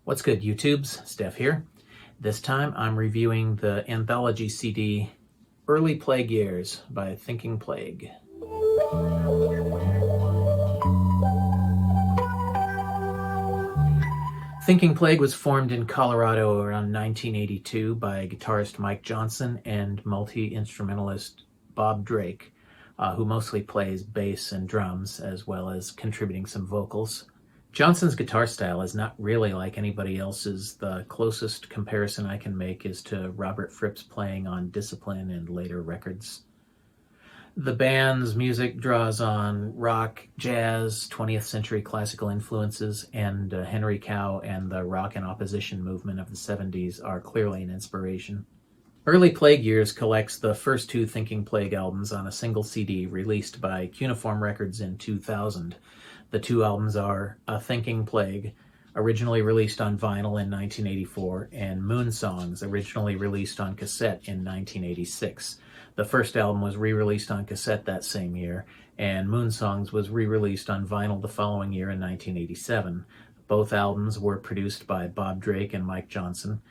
What's good, YouTubes? Steph here. This time I'm reviewing the Anthology CD Early Plague Years by Thinking Plague. Thinking Plague was formed in Colorado around 1982 by guitarist Mike Johnson and multi-instrumentalist Bob Drake, who mostly plays bass and drums, as well as contributing some vocals. Johnson's guitar style is not really like anybody else's. The closest comparison I can make is to Robert Fripp's playing on Discipline and later records. The band's music draws on rock, jazz, 20th century classical influences, and Henry Cow and the rock and opposition movement of the 70s are clearly an inspiration. Early Plague Years collects the first two Thinking Plague albums on a single CD released by Cuneiform Records in 2000. The two albums are A Thinking Plague, originally released on vinyl in 1984, and Moonsongs, originally released on cassette in 1986. The first album was re-released on cassette that same year, and Moonsongs was re-released on vinyl the following year in 1987. Both albums were produced by Bob Drake and Mike Johnson.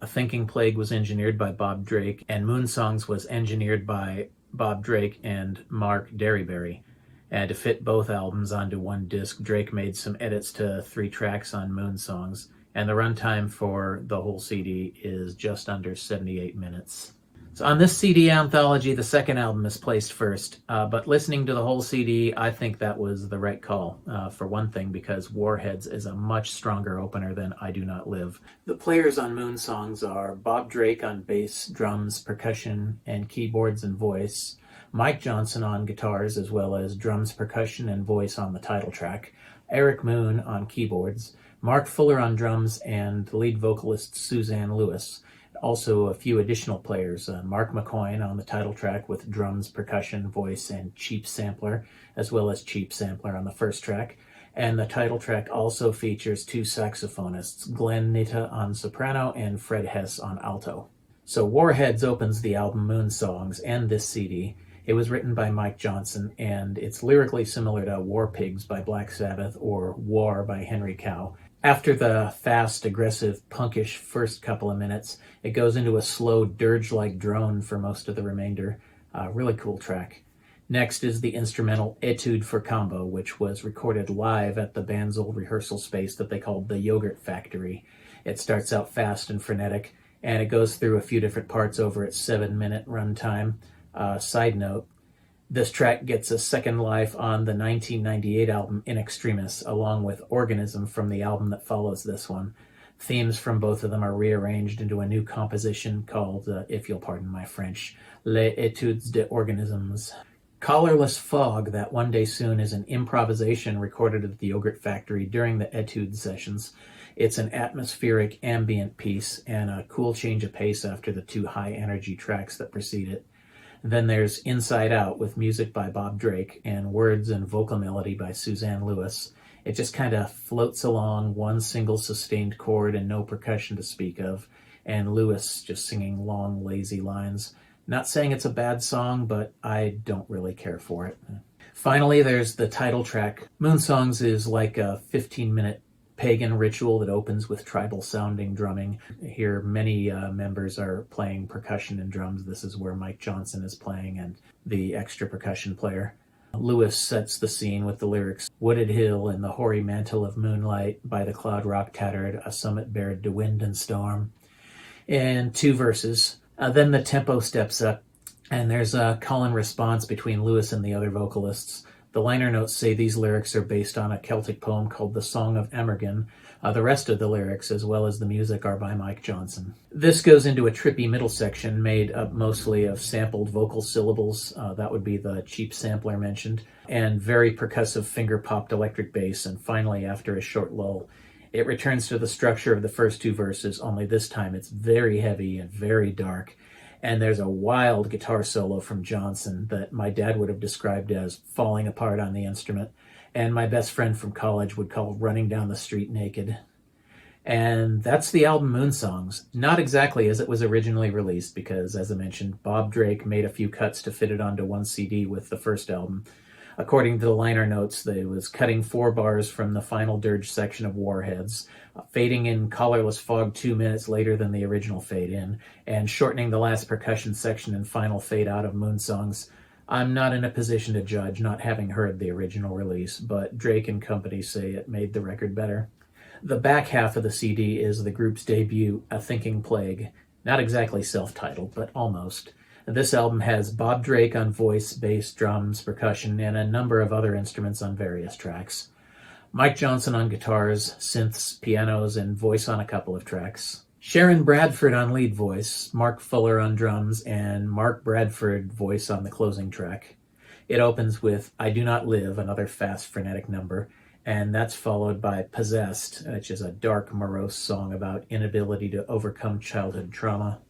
A Thinking Plague was engineered by Bob Drake, and Moonsongs was engineered by Bob Drake and Mark Derryberry. And to fit both albums onto one disc, Drake made some edits to 3 tracks on Moonsongs, and the runtime for the whole CD is just under 78 minutes. So on this CD anthology, the second album is placed first, but listening to the whole CD, I think that was the right call, for one thing, because Warheads is a much stronger opener than I Do Not Live. The players on Moonsongs are Bob Drake on bass, drums, percussion, and keyboards and voice, Mike Johnson on guitars, as well as drums, percussion, and voice on the title track, Eric Moon on keyboards, Mark Fuller on drums, and lead vocalist Suzanne Lewis. Also a few additional players, Mark McCoyne on the title track with drums, percussion, voice, and cheap sampler, as well as cheap sampler on the first track. And the title track also features 2 saxophonists, Glenn Nitta on soprano and Fred Hess on alto. So Warheads opens the album Moonsongs and this CD. It was written by Mike Johnson, and it's lyrically similar to War Pigs by Black Sabbath or War by Henry Cow. After the fast, aggressive, punkish first couple of minutes, it goes into a slow, dirge-like drone for most of the remainder. Really cool track. Next is the instrumental Etude for Combo, which was recorded live at the band's old rehearsal space that they called the Yogurt Factory. It starts out fast and frenetic, and it goes through a few different parts over its 7-minute runtime. Side note, this track gets a second life on the 1998 album In Extremis, along with Organism from the album that follows this one. Themes from both of them are rearranged into a new composition called, if you'll pardon my French, Les Etudes des Organismes. Collarless Fog, That One Day Soon, is an improvisation recorded at the Yogurt Factory during the Etude sessions. It's an atmospheric, ambient piece and a cool change of pace after the 2 high-energy tracks that precede it. Then there's Inside Out with music by Bob Drake and words and vocal melody by Suzanne Lewis. It just kind of floats along, one single sustained chord and no percussion to speak of, and Lewis just singing long, lazy lines. Not saying it's a bad song, but I don't really care for it. Finally, there's the title track. Moonsongs is like a 15-minute pagan ritual that opens with tribal-sounding drumming. Here, many members are playing percussion and drums. This is where Mike Johnson is playing and the extra percussion player. Lewis sets the scene with the lyrics, Wooded hill in the hoary mantle of moonlight, by the cloud rock tattered, a summit bared to wind and storm. And 2 verses. Then the tempo steps up, and there's a call and response between Lewis and the other vocalists. The liner notes say these lyrics are based on a Celtic poem called The Song of Emergen. The rest of the lyrics, as well as the music, are by Mike Johnson. This goes into a trippy middle section made up mostly of sampled vocal syllables. That would be the cheap sampler mentioned, and very percussive finger-popped electric bass. And finally, after a short lull, it returns to the structure of the first 2 verses, only this time it's very heavy and very dark. And there's a wild guitar solo from Johnson that my dad would have described as falling apart on the instrument, and my best friend from college would call running down the street naked. And that's the album Moonsongs. Not exactly as it was originally released, because, as I mentioned, Bob Drake made a few cuts to fit it onto one CD with the first album. According to the liner notes, it was cutting 4 bars from the final dirge section of Warheads, fading in Colorless Fog 2 minutes later than the original fade in, and shortening the last percussion section and final fade out of Moonsongs. I'm not in a position to judge, not having heard the original release, but Drake and company say it made the record better. The back half of the CD is the group's debut, A Thinking Plague. Not exactly self-titled, but almost. This album has Bob Drake on voice, bass, drums, percussion, and a number of other instruments on various tracks. Mike Johnson on guitars, synths, pianos, and voice on a couple of tracks. Sharon Bradford on lead voice, Mark Fuller on drums, and Mark Bradford voice on the closing track. It opens with I Do Not Live, another fast, frenetic number, and that's followed by Possessed, which is a dark, morose song about inability to overcome childhood trauma.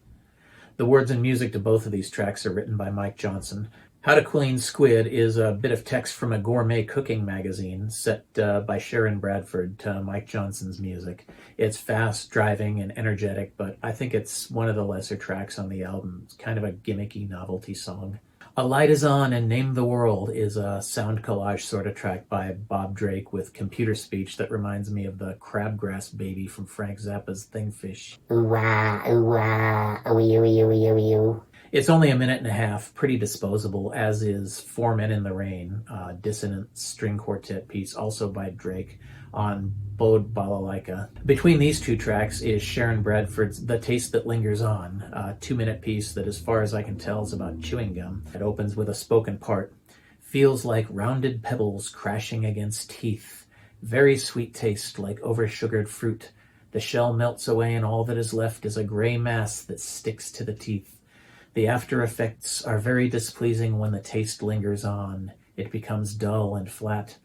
The words and music to both of these tracks are written by Mike Johnson. How to Clean Squid is a bit of text from a gourmet cooking magazine set by Sharon Bradford to Mike Johnson's music. It's fast, driving, and energetic, but I think it's one of the lesser tracks on the album. It's kind of a gimmicky novelty song. A Light Is On and Name the World is a sound collage sort of track by Bob Drake with computer speech that reminds me of the crabgrass baby from Frank Zappa's Thingfish. Ooh-wah, ooh-wah, ooh-ee-ooh-ee-ooh-ee-ooh. It's only a minute and a half, pretty disposable, as is Four Men in the Rain, a dissonant string quartet piece also by Drake on Bode Balalaika. Between these two tracks is Sharon Bradford's The Taste That Lingers On, a 2-minute piece that, as far as I can tell, is about chewing gum. It opens with a spoken part. Feels like rounded pebbles crashing against teeth. Very sweet taste, like over-sugared fruit. The shell melts away and all that is left is a gray mass that sticks to the teeth. The after effects are very displeasing when the taste lingers on. It becomes dull and flat.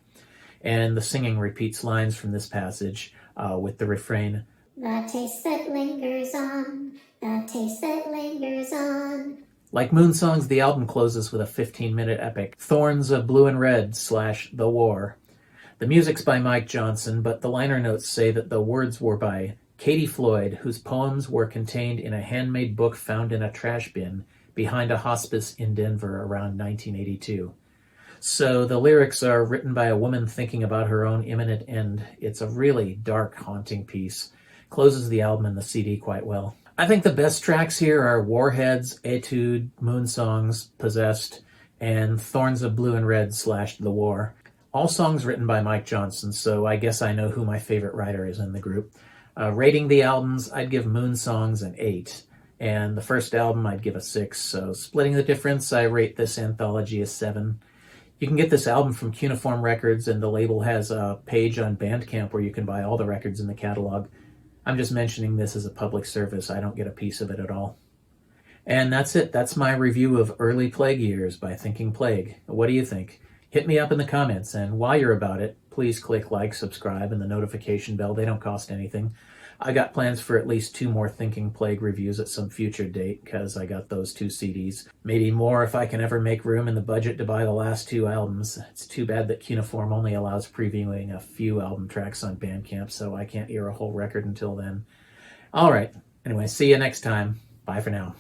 And the singing repeats lines from this passage with the refrain, The taste that lingers on, the taste that lingers on. Like Moonsongs, the album closes with a 15-minute epic, Thorns of Blue and Red / The War. The music's by Mike Johnson, but the liner notes say that the words were by Katie Floyd, whose poems were contained in a handmade book found in a trash bin behind a hospice in Denver around 1982. So the lyrics are written by a woman thinking about her own imminent end. It's a really dark, haunting piece. Closes the album and the CD quite well. I think the best tracks here are Warheads, Etude, Moonsongs, Possessed, and Thorns of Blue and Red / The War. All songs written by Mike Johnson, so I guess I know who my favorite writer is in the group. Rating the albums, I'd give Moonsongs an 8, and the first album I'd give a 6, so splitting the difference, I rate this anthology a 7. You can get this album from Cuneiform Records, and the label has a page on Bandcamp where you can buy all the records in the catalog. I'm just mentioning this as a public service. I don't get a piece of it at all. And that's it. That's my review of Early Plague Years by Thinking Plague. What do you think? Hit me up in the comments, and while you're about it, please click like, subscribe, and the notification bell. They don't cost anything. I got plans for at least 2 more Thinking Plague reviews at some future date, because I got those 2 CDs. Maybe more if I can ever make room in the budget to buy the last 2 albums. It's too bad that Cuneiform only allows previewing a few album tracks on Bandcamp, so I can't hear a whole record until then. All right. Anyway, see you next time. Bye for now.